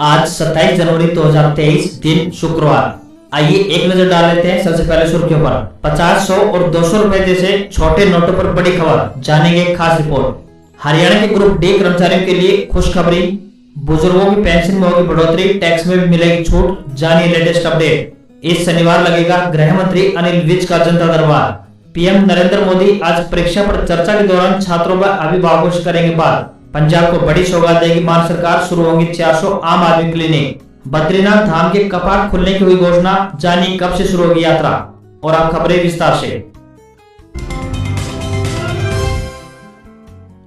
आज 27 जनवरी 2023 दिन शुक्रवार। आइए एक नजर डाल लेते हैं सबसे पहले सुर्खियों पर। 50, 100 और 200 रुपए जैसे छोटे नोटों पर बड़ी खबर, जानेंगे खास रिपोर्ट। हरियाणा के ग्रुप डी कर्मचारियों के लिए खुशखबरी, बुजुर्गों की पेंशन में होगी बढ़ोतरी, टैक्स में भी मिलेगी छूट, जानिए लेटेस्ट अपडेट। इस शनिवार लगेगा गृह मंत्री अनिल विज का जनता दरबार। पीएम नरेंद्र मोदी आज परीक्षा पर चर्चा के दौरान छात्रों व अभिभावकों से करेंगे बात। पंजाब को बड़ी सौगात देगी मान सरकार, शुरू होंगी 400 आम आदमी क्लिनिक। बद्रीनाथ धाम के कपाट खुलने की हुई घोषणा, जानिए कब से शुरू होगी यात्रा। और अब खबरें विस्तार से।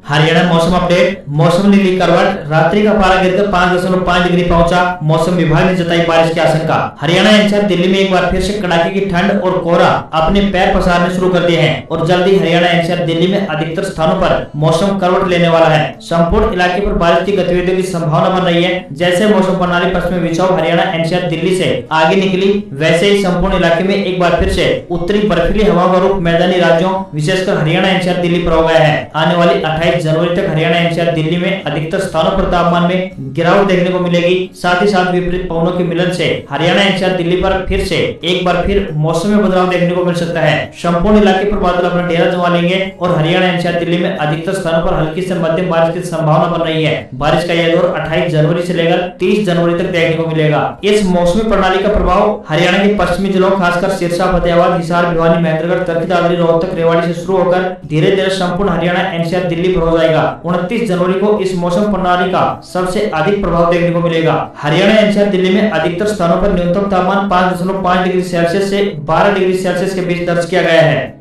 हरियाणा मौसम अपडेट। मौसम ने ली करवट, रात्रि का पारा गिरकर 5.5 डिग्री पहुंचा। मौसम विभाग ने जताई बारिश की आशंका। हरियाणा एनसीआर दिल्ली में एक बार फिर से कड़ाके की ठंड और कोहरा अपने पैर पसारने शुरू कर दिए हैं और जल्दी हरियाणा एनसीआर दिल्ली में अधिकतर स्थानों पर मौसम करवट लेने वाला है। संपूर्ण इलाके पर बारिश की गतिविधियों की संभावना बन रही है। जैसे मौसम प्रणाली पश्चिमी विक्षोभ हरियाणा एनसीआर दिल्ली से आगे निकली, वैसे ही संपूर्ण इलाके में एक बार फिर से उत्तरी बर्फीली हवाओं का रुख मैदानी राज्यों विशेषकर हरियाणा एनसीआर दिल्ली पर हो गया है। आने वाली 28 जनवरी तक हरियाणा एनसीआर दिल्ली में अधिकतर स्थानों पर तापमान में गिरावट देखने को मिलेगी। साथ ही साथ विपरीत पवनों के मिलन से हरियाणा एनसीआर दिल्ली पर फिर से एक बार फिर मौसम में बदलाव देखने को मिल सकता है। संपूर्ण इलाके पर बादल अपना डेरा जमा लेंगे और हरियाणा एनसीआर दिल्ली में अधिकतर स्थानों पर हल्की से मध्यम बारिश की संभावना बन रही है। बारिश का यह दौर 28 जनवरी से लेकर 30 जनवरी तक देखने को मिलेगा। इस मौसमी प्रणाली का प्रभाव हरियाणा के पश्चिमी जिलों खासकर सिरसा, फतेहाबाद, हिसार, भिवानी, महेंद्रगढ़, तरकी, दादरी, रोहतक, रेवाड़ी से शुरू होकर धीरे धीरे संपूर्ण हरियाणा एनसीआर दिल्ली पर हो जाएगा। 29 जनवरी को इस मौसम प्रणाली का सबसे अधिक प्रभाव देखने को मिलेगा। हरियाणा एनसीआर दिल्ली में अधिकतर स्थानों पर न्यूनतम तापमान 5.5 डिग्री सेल्सियस से 12 डिग्री सेल्सियस के बीच दर्ज किया गया है।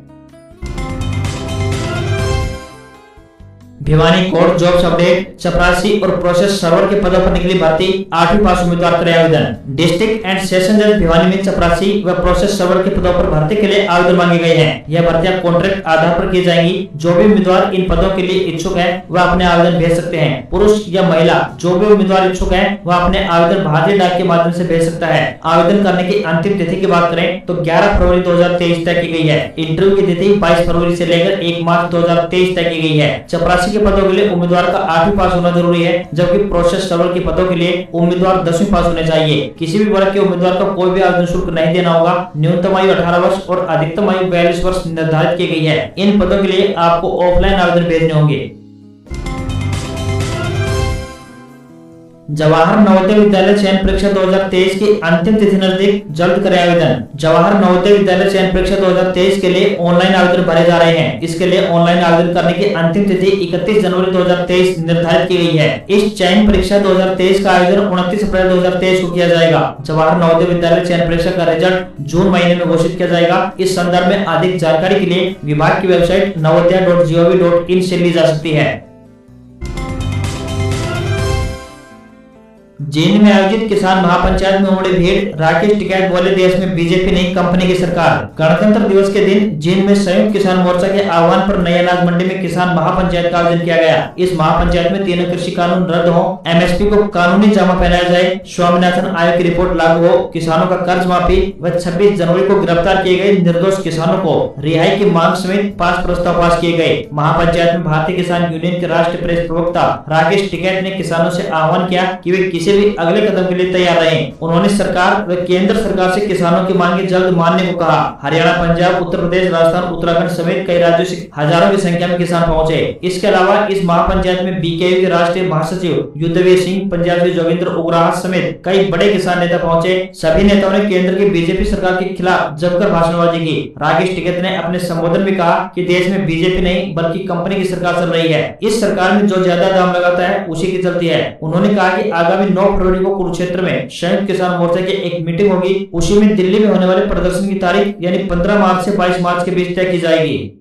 Bhiwani court jobs update. चपरासी और प्रोसेस सर्वर के पदों पर निकली भर्ती, 8वीं पास उम्मीदवार करे आवेदन। डिस्ट्रिक्ट एंड सेशन जज भिवानी में चपरासी व प्रोसेस सर्वर के पदों पर भर्ती के लिए आवेदन मांगे गए हैं। यह भर्तियां कॉन्ट्रैक्ट आधार पर की जाएंगी। जो भी उम्मीदवार इन पदों के लिए इच्छुक है वह अपने आवेदन भेज सकते हैं। पुरुष या महिला जो भी उम्मीदवार इच्छुक है वह अपने आवेदन भारतीय डाक के माध्यम से भेज सकता है। आवेदन करने की अंतिम तिथि की बात करें तो 11 फरवरी 2023 तय की गई है। इंटरव्यू की तिथि 22 फरवरी से लेकर 1 मार्च 2023 तय की गई है। चपरासी के पदों के लिए उम्मीदवार का 8वीं पास होना जरूरी है, जबकि प्रोसेस सर्वर के पदों के लिए उम्मीदवार 10वीं पास होने चाहिए। किसी भी वर्ग के उम्मीदवार को कोई भी आवेदन शुल्क नहीं देना होगा। न्यूनतम आयु 18 वर्ष और अधिकतम आयु 42 वर्ष निर्धारित की गई है। इन पदों के लिए आपको ऑफलाइन आवेदन भेजने होंगे। जवाहर नवोदय विद्यालय चयन परीक्षा 2023 की अंतिम तिथि नजदीक, जल्द करें आवेदन। जवाहर नवोदय विद्यालय चयन परीक्षा 2023 के लिए ऑनलाइन आवेदन भरे जा रहे हैं। इसके लिए ऑनलाइन आवेदन करने की अंतिम तिथि 31 जनवरी 2023 निर्धारित की गई है। इस चयन परीक्षा 2023 का आयोजन 29 अप्रैल 2023 को किया जाएगा। जवाहर नवोदय विद्यालय चयन परीक्षा का रिजल्ट जून महीने में घोषित किया जाएगा। इस संदर्भ में अधिक जानकारी के लिए विभाग की वेबसाइट navodaya.gov.in से ली जा सकती है। जींद में आयोजित किसान महापंचायत में उमड़ी भीड़, राकेश टिकैत बोले देश में बीजेपी नहीं कंपनी की सरकार। गणतंत्र दिवस के दिन जींद में संयुक्त किसान मोर्चा के आह्वान पर नई अनाज मंडी में किसान महापंचायत का आयोजन किया गया। इस महापंचायत में तीनों कृषि कानून रद्द हो, एमएसपी को कानूनी जामा पहनाया जाए, स्वामीनाथन आयोग की रिपोर्ट लागू हो, किसानों का कर्ज माफी व 26 जनवरी को गिरफ्तार किए गए निर्दोष किसानों को रिहाई की मांग समेत 5 प्रस्ताव पास किए गए। महापंचायत में भारतीय किसान यूनियन के राष्ट्रीय प्रेस प्रवक्ता राकेश टिकैत ने किसानों से आह्वान किया कि वे किसी भी अगले कदम के लिए तैयार रहें। उन्होंने सरकार व केंद्र सरकार से किसानों की मांगे जल्द मानने को कहा। हरियाणा, पंजाब, उत्तर प्रदेश, राजस्थान, उत्तराखंड समेत कई राज्यों से हजारों की संख्या में किसान पहुंचे। इसके अलावा इस महापंचायत में बीकेयू के राष्ट्रीय महासचिव युद्धवीर सिंह, पंजाब के जोगिंदर उग्राह समेत कई बड़े किसान नेता पहुंचे। सभी नेताओं ने केंद्र की बीजेपी सरकार के खिलाफ जमकर भाषणबाजी की। राकेश टिकैत ने अपने संबोधन में कहा कि देश में बीजेपी नहीं बल्कि कंपनी की सरकार चल रही है। इस सरकार में जो ज्यादा दाम लगाता है उसी की चलती है। उन्होंने कहा कि आगामी 9 फरवरी को कुरुक्षेत्र में संयुक्त किसान मोर्चा की एक मीटिंग होगी। उसी में दिल्ली में होने वाले प्रदर्शन की तारीख यानी 15 मार्च से 22 मार्च के बीच तय की जाएगी।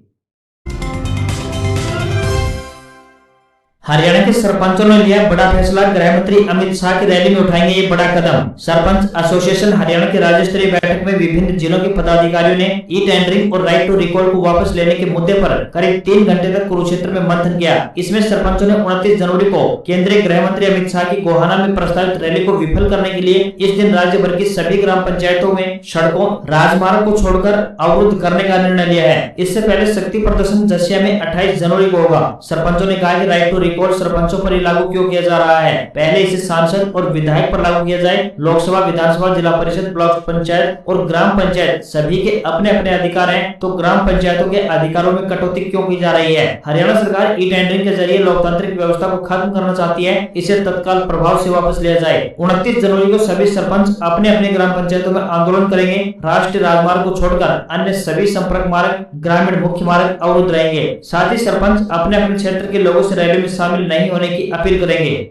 हरियाणा के सरपंचों ने लिया बड़ा फैसला, गृह मंत्री अमित शाह की रैली में उठाएंगे ये बड़ा कदम। सरपंच एसोसिएशन हरियाणा की राज्य स्तरीय बैठक में विभिन्न जिलों के पदाधिकारियों ने ई टेंडरिंग और राइट टू रिकॉल को वापस लेने के मुद्दे पर करीब 3 घंटे तक कुरुक्षेत्र में मंथन किया। इसमें सरपंचों ने 29 जनवरी को केंद्रीय गृह मंत्री अमित शाह की गोहाना में प्रस्तावित रैली को विफल करने के लिए इस दिन राज्य भर की सभी ग्राम पंचायतों में सड़कों, राजमार्ग को छोड़कर अवरुद्ध करने का निर्णय लिया है। इससे पहले शक्ति प्रदर्शन जसिया में 28 जनवरी को होगा। सरपंचों ने कहा कि राइट टू रिकॉर्ड सरपंचों पर ही लागू क्यों किया जा रहा है? पहले इसे सांसद और विधायक पर लागू किया जाए। लोकसभा, विधानसभा, जिला परिषद, ब्लॉक पंचायत और ग्राम पंचायत सभी के अपने अपने अधिकार हैं, तो ग्राम पंचायतों के अधिकारों में कटौती क्यों की जा रही है? हरियाणा सरकार ई टेंडरिंग के जरिए लोकतांत्रिक व्यवस्था को खत्म करना चाहती है, इसे तत्काल प्रभाव से वापस लिया जाए। 29 जनवरी को सभी सरपंच अपने अपने ग्राम पंचायतों में आंदोलन करेंगे। राष्ट्रीय राजमार्ग को छोड़कर अन्य सभी संपर्क मार्ग, ग्रामीण मुख्य मार्ग अवरुद्ध रहेंगे। साथ ही सरपंच अपने अपने क्षेत्र के लोगों से रैली में शामिल नहीं होने की अपील करेंगे।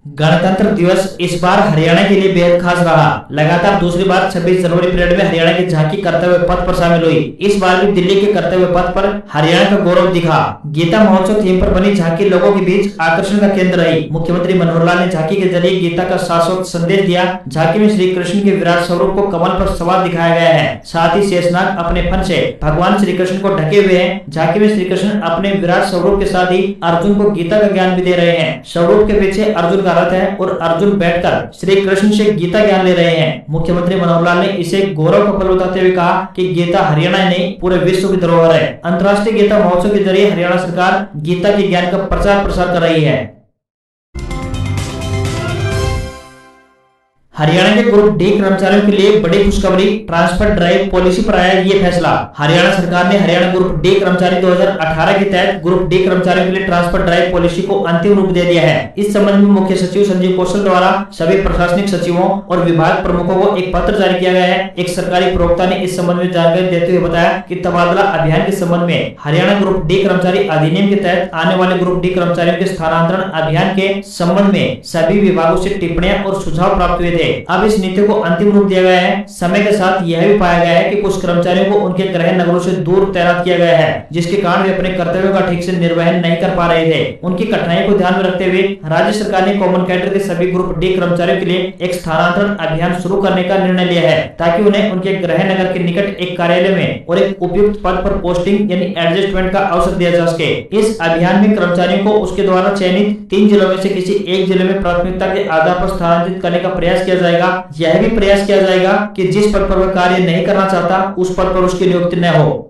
गणतंत्र दिवस इस बार हरियाणा के लिए बेहद खास रहा। लगातार दूसरी बार 26 जनवरी परेड में हरियाणा की झांकी कर्तव्य पथ पर शामिल हुई। इस बार भी दिल्ली के कर्तव्य पथ पर हरियाणा का गौरव दिखा। गीता महोत्सव थीम पर बनी झांकी लोगों के बीच आकर्षण का केंद्र रही। मुख्यमंत्री मनोहर लाल ने झांकी के जरिए गीता का शाश्वत संदेश दिया। झांकी में श्री कृष्ण के विराट स्वरूप को कमल पर सवार दिखाया गया है। साथ ही शेषनाग अपने फन से भगवान श्री कृष्ण को ढके हुए हैं। झांकी में श्री कृष्ण अपने विराट स्वरूप के साथ ही अर्जुन को गीता का ज्ञान भी दे रहे हैं। स्वरूप के पीछे अर्जुन का है और अर्जुन बैठकर श्री कृष्ण से गीता ज्ञान ले रहे हैं। मुख्यमंत्री मनोहर लाल ने इसे गौरव का पल बताते हुए कहा कि गीता हरियाणा नहीं पूरे विश्व की धरोहर है। अंतर्राष्ट्रीय गीता महोत्सव के जरिए हरियाणा सरकार गीता के ज्ञान का प्रचार प्रसार कर रही है। हरियाणा के ग्रुप डी कर्मचारियों के लिए बड़ी खुशखबरी, ट्रांसफर ड्राइव पॉलिसी पर आया ये फैसला। हरियाणा सरकार ने हरियाणा ग्रुप डी कर्मचारी 2018 के तहत ग्रुप डी कर्मचारियों के लिए ट्रांसफर ड्राइव पॉलिसी को अंतिम रूप दे दिया है। इस संबंध में मुख्य सचिव संजीव कौशल द्वारा सभी प्रशासनिक सचिवों और विभाग प्रमुखों को एक पत्र जारी किया गया है। एक सरकारी प्रवक्ता ने इस संबंध में जानकारी देते हुए बताया कि तबादला अभियान के संबंध में हरियाणा ग्रुप डी कर्मचारी अधिनियम के तहत आने वाले ग्रुप डी कर्मचारियों के स्थानांतरण अभियान के संबंध में सभी विभागों से टिप्पणियां और सुझाव प्राप्त हुए थे। अब इस नीति को अंतिम रूप दिया गया है। समय के साथ यह भी पाया गया है कि कुछ कर्मचारियों को उनके गृह नगरों से दूर तैनात किया गया है, जिसके कारण वे अपने कर्तव्यों का ठीक से निर्वहन नहीं कर पा रहे थे। उनकी कठिनाइयों को ध्यान में रखते हुए राज्य सरकार ने कॉमन कैडर के सभी ग्रुप डी कर्मचारियों के लिए एक स्थानांतरण अभियान शुरू करने का निर्णय लिया है, ताकि उन्हें उनके गृह नगर के निकट एक कार्यालय में और एक उपयुक्त पद पर पोस्टिंग यानी एडजस्टमेंट का अवसर दिया जा सके। इस अभियान में कर्मचारियों को उसके द्वारा चयनित 3 जिलों में से किसी एक जिले में प्राथमिकता के आधार पर स्थानांतरित करने का प्रयास किया जाएगा। यह भी प्रयास किया जाएगा कि जिस पद पर वह कार्य नहीं करना चाहता उस पद पर उसकी नियुक्ति न हो।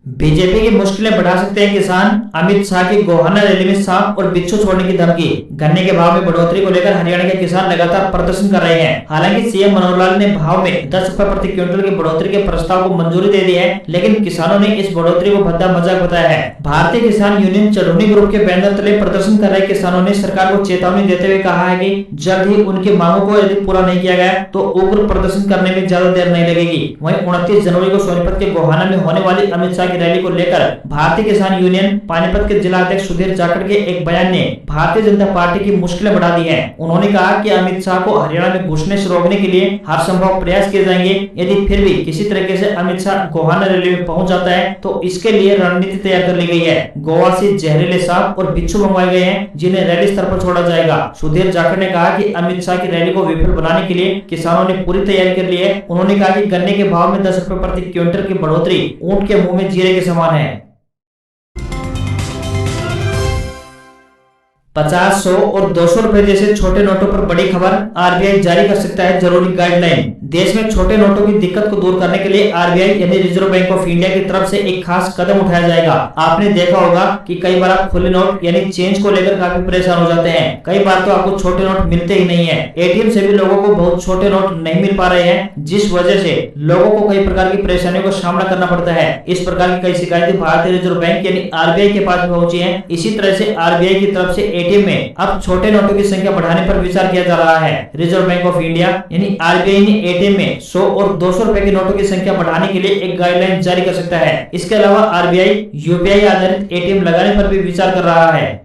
बीजेपी की मुश्किलें बढ़ा सकते हैं किसान, अमित शाह की गोहाना रैली में सांप और बिच्छू छोड़ने की धमकी। गन्ने के भाव में बढ़ोतरी को लेकर हरियाणा के किसान लगातार प्रदर्शन कर रहे हैं। हालांकि सीएम मनोहर लाल ने भाव में 10 रुपए प्रति क्विंटल की बढ़ोतरी के प्रस्ताव को मंजूरी दे दी है, लेकिन किसानों ने इस बढ़ोतरी को भद्दा मजाक बताया है। भारतीय किसान यूनियन चढ़ूनी ग्रुप के बैनर तले प्रदर्शन कर रहे किसानों ने सरकार को चेतावनी देते हुए कहा है कि जल्द ही उनकी मांगों को यदि पूरा नहीं किया गया तो उग्र प्रदर्शन करने में ज्यादा देर नहीं लगेगी। वहीं 29 जनवरी को सोनीपत के गोहाना में होने वाली अमित शाह की रैली को लेकर भारतीय किसान यूनियन पानीपत के जिला अध्यक्ष सुधीर जाखड़ के एक बयान ने भारतीय जनता पार्टी की मुश्किलें बढ़ा दी हैं। उन्होंने कहा कि अमित शाह को हरियाणा में घुसने से रोकने के लिए हर संभव प्रयास किए जाएंगे। यदि फिर भी किसी तरीके से अमित शाह गोहाना रैली में पहुंच जाता है तो इसके लिए रणनीति तैयार कर ली गई है। गोवा से जहरीले सांप और बिच्छू मंगवाए गए हैं, जिन्हें रैली स्तर पर छोड़ा जाएगा। सुधीर जाखड़ ने कहा कि अमित शाह की रैली को विफल बनाने के लिए किसानों ने पूरी तैयारी कर ली है। उन्होंने कहा कि गन्ने के भाव में 10 रुपए प्रति क्विंटल की बढ़ोतरी ऊंट के मुंह में जीरे के समान है। 50, 100 और 200 रुपए जैसे छोटे नोटों पर बड़ी खबर, आरबीआई जारी कर सकता है जरूरी गाइडलाइन। देश में छोटे नोटों की दिक्कत को दूर करने के लिए आरबीआई यानी रिजर्व बैंक ऑफ इंडिया की तरफ से एक खास कदम उठाया जाएगा। आपने देखा होगा कि कई बार आप खुले नोट यानी चेंज को लेकर काफी परेशान हो जाते हैं। कई बार तो आपको छोटे नोट मिलते ही नहीं है। एटीएम से भी लोगों को बहुत छोटे नोट नहीं मिल पा रहे हैं, जिस वजह से लोगों को कई प्रकार की परेशानियों का सामना करना पड़ता है। इस प्रकार की कई शिकायतें भारतीय रिजर्व बैंक यानी आरबीआई के पास पहुंची है। इसी तरह से आरबीआई की तरफ से एटीएम में अब छोटे नोटों की संख्या बढ़ाने पर विचार किया जा रहा है। रिजर्व बैंक ऑफ इंडिया यानी आरबीआई ने एटीएम में 100 और 200 रुपए के नोटों की संख्या बढ़ाने के लिए एक गाइडलाइन जारी कर सकता है। इसके अलावा आरबीआई यूपीआई आधारित एटीएम लगाने पर भी विचार कर रहा है।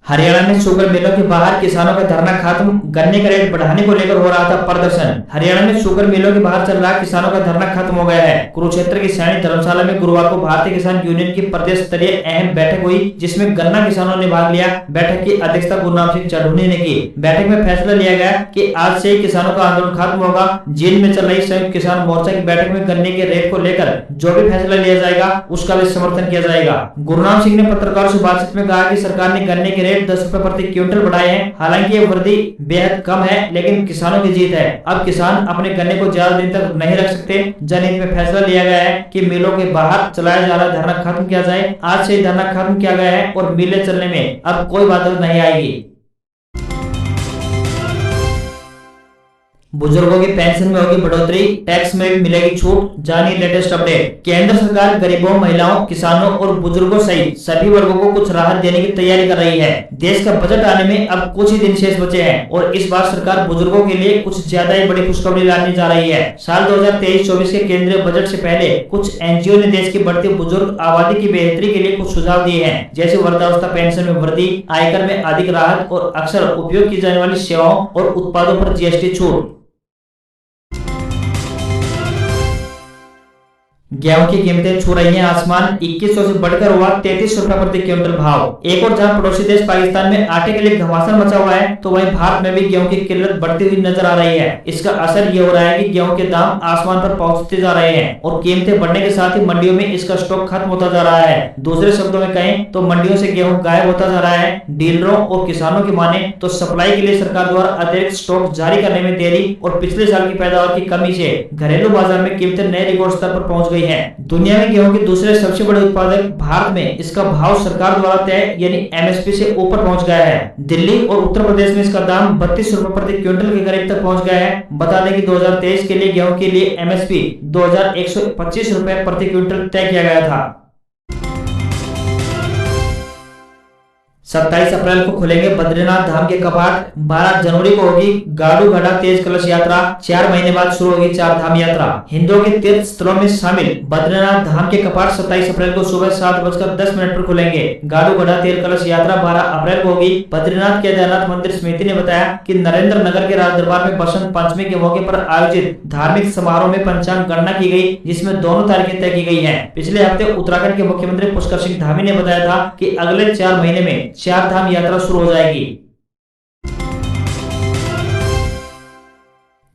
हरियाणा में शुगर मिलों के बाहर किसानों का धरना खत्म, गन्ने का रेट बढ़ाने को लेकर हो रहा था प्रदर्शन। हरियाणा में शुगर मिलों के बाहर चल रहा किसानों का धरना खत्म हो गया है। कुरुक्षेत्र की सैनी धर्मशाला में गुरुवार को भारतीय किसान यूनियन की प्रदेश स्तरीय अहम बैठक हुई, जिसमें गन्ना किसानों ने भाग लिया। बैठक की अध्यक्षता गुरनाम सिंह चढ़ूनी ने की। बैठक में फैसला लिया गया कि आज से ही किसानों का आंदोलन खत्म होगा। जेल में चल रही संयुक्त किसान मोर्चा की बैठक में गन्ने के रेट को लेकर जो भी फैसला लिया जाएगा उसका भी समर्थन किया जाएगा। गुरनाम सिंह ने पत्रकारों से बातचीत में कहा कि सरकार ने गन्ने के रेट 10 रुपए प्रति क्विंटल बढ़ाए हैं। हालांकि ये वृद्धि बेहद कम है, लेकिन किसानों की जीत है। अब किसान अपने गन्ने को ज्यादा दिन तक नहीं रख सकते। जनहित में फैसला लिया गया है कि मिलों के बाहर चलाया जा रहा धरना खत्म किया जाए। आज से धरना खत्म किया गया है और मिलें चलने में अब कोई बाधा नहीं आएगी। बुजुर्गों की पेंशन में होगी बढ़ोतरी, टैक्स में भी मिलेगी छूट। जानिए लेटेस्ट अपडेट। केंद्र सरकार गरीबों, महिलाओं, किसानों और बुजुर्गों सहित सभी वर्गों को कुछ राहत देने की तैयारी कर रही है। देश का बजट आने में अब कुछ ही दिन शेष बचे हैं और इस बार सरकार बुजुर्गों के लिए कुछ ज्यादा ही बड़ी खुशखबरी लाने जा रही है। साल 2023-24 के केंद्रीय बजट से पहले कुछ एनजीओ ने देश की बढ़ती बुजुर्ग आबादी की बेहतरी के लिए कुछ सुझाव दिए हैं, जैसे वृद्धावस्था पेंशन में वृद्धि, आयकर में अधिक राहत और अक्सर उपयोग की जाने वाली सेवाओं और उत्पादों पर जीएसटी छूट। गेहूं की कीमतें छू रही हैं आसमान। 2100 से बढ़कर हुआ 33 रुपए प्रति क्विंटल भाव। एक और जहां पड़ोसी देश पाकिस्तान में आटे के लिए घमासान मचा हुआ है, तो वहीं भारत में भी गेहूं की किल्लत बढ़ती हुई नजर आ रही है। इसका असर ये हो रहा है कि गेहूं के दाम आसमान पर पहुंचते जा रहे हैं और कीमतें बढ़ने के साथ ही मंडियों में इसका स्टॉक खत्म होता जा रहा है। दूसरे शब्दों में कहें तो मंडियों से गेहूं गायब होता जा रहा है। डीलरों और किसानों की माने तो सप्लाई के लिए सरकार द्वारा अतिरिक्त स्टॉक जारी करने में देरी और पिछले साल की पैदावार की कमी से घरेलू बाजार में कीमतें नए रिकॉर्ड स्तर पर पहुंच गई है। दुनिया में गेहूं के दूसरे सबसे बड़े उत्पादक भारत में इसका भाव सरकार द्वारा तय यानी एमएसपी से ऊपर पहुंच गया है। दिल्ली और उत्तर प्रदेश में इसका दाम 32 रुपए प्रति क्विंटल के करीब तक पहुंच गया है। बता दें कि 2023 के लिए गेहूं के लिए एमएसपी 2125 रुपए प्रति क्विंटल तय किया गया था। 27 अप्रैल को खुलेंगे बद्रीनाथ धाम के कपाट। 12 जनवरी को होगी गाड़ू घड़ा तेज कलश यात्रा। 4 महीने बाद शुरू होगी 4 धाम यात्रा। हिंदुओं के तीर्थ स्थलों में शामिल बद्रीनाथ धाम के कपाट 27 अप्रैल को सुबह 7:10 पर खुलेंगे। गाड़ू घड़ा तेज कलश यात्रा 12 अप्रैल को होगी। बद्रीनाथ केदारनाथ मंदिर समिति ने बताया कि नरेंद्र नगर के राज दरबार में बसंत पंचमी के मौके पर आयोजित धार्मिक समारोह में पंचांग गणना की गई, जिसमें दोनों तारीखें तय की गई है। पिछले हफ्ते उत्तराखंड के मुख्यमंत्री पुष्कर सिंह धामी ने बताया था कि अगले 4 महीने में 4 धाम यात्रा शुरू हो जाएगी।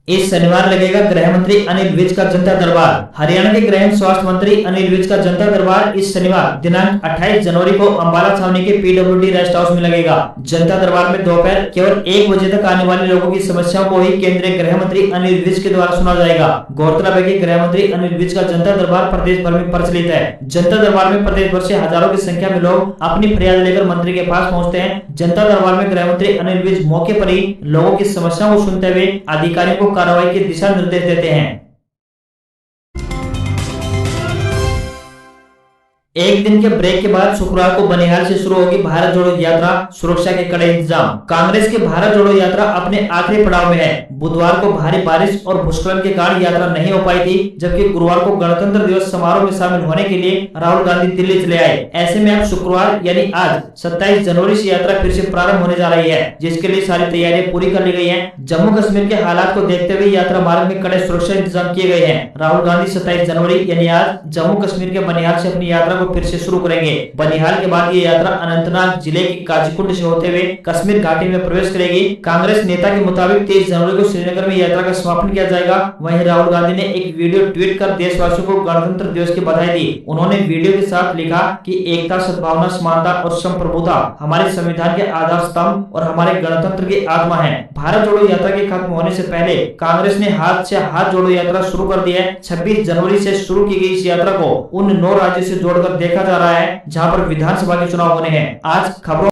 इस शनिवार लगेगा गृह मंत्री अनिल विज का जनता दरबार। हरियाणा के गृह स्वास्थ्य मंत्री अनिल विज का जनता दरबार इस शनिवार दिनांक 28 जनवरी को अंबाला छावनी के पीडब्ल्यूडी रेस्ट हाउस में लगेगा। जनता दरबार में दोपहर केवल 1 बजे तक आने वाले लोगों की समस्याओं को ही केंद्रीय गृह मंत्री अनिल विज के द्वारा सुना जाएगा। गौरतलब है कि गृह मंत्री अनिल विज का जनता दरबार प्रदेश भर में प्रचलित है। जनता दरबार में प्रदेश भर से हजारों की संख्या में लोग अपनी फरियाद लेकर मंत्री के पास पहुंचते हैं। जनता दरबार में गृह मंत्री अनिल विज मौके पर ही लोगों की समस्याओं को सुनते हुए अधिकारियों को कार्रवाई के दिशा निर्देश देते हैं। एक दिन के ब्रेक के बाद शुक्रवार को बनिहाल से शुरू होगी भारत जोड़ो यात्रा। सुरक्षा के कड़े इंतजाम। कांग्रेस की भारत जोड़ो यात्रा अपने आखिरी पड़ाव में है। बुधवार को भारी बारिश और भूस्खलन के कारण यात्रा नहीं हो पाई थी, जबकि गुरुवार को गणतंत्र दिवस समारोह में शामिल होने के लिए राहुल गांधी दिल्ली चले आए। ऐसे में अब शुक्रवार यानी आज 27 जनवरी से यात्रा फिर से प्रारंभ होने जा रही है, जिसके लिए सारी तैयारियां पूरी कर ली गई है। जम्मू कश्मीर के हालात को देखते हुए यात्रा मार्ग में कड़े सुरक्षा इंतजाम किए गए हैं। राहुल गांधी 27 जनवरी यानी आज जम्मू कश्मीर के बनिहाल से अपनी यात्रा फिर से शुरू करेंगे। बनिहाल के बाद ये यात्रा अनंतनाग जिले की काजीकुंड से होते हुए कश्मीर घाटी में प्रवेश करेगी। कांग्रेस नेता के मुताबिक 23 जनवरी को श्रीनगर में यात्रा का समापन किया जाएगा। वहीं राहुल गांधी ने एक वीडियो ट्वीट कर देशवासियों को गणतंत्र दिवस की बधाई दी। उन्होंने वीडियो के साथ लिखा कि एकता, सद्भावना, समानता और संप्रभुता हमारे संविधान के आधार स्तंभ और हमारे गणतंत्र की आत्मा है। भारत जोड़ो यात्रा के खत्म होने से पहले कांग्रेस ने हाथ से हाथ जोड़ो यात्रा शुरू कर दी है। 26 जनवरी से शुरू की गई इस यात्रा को उन 9 राज्यों से जोड़कर देखा जा रहा है जहां पर विधानसभा के चुनाव होने हैं। आज खबरों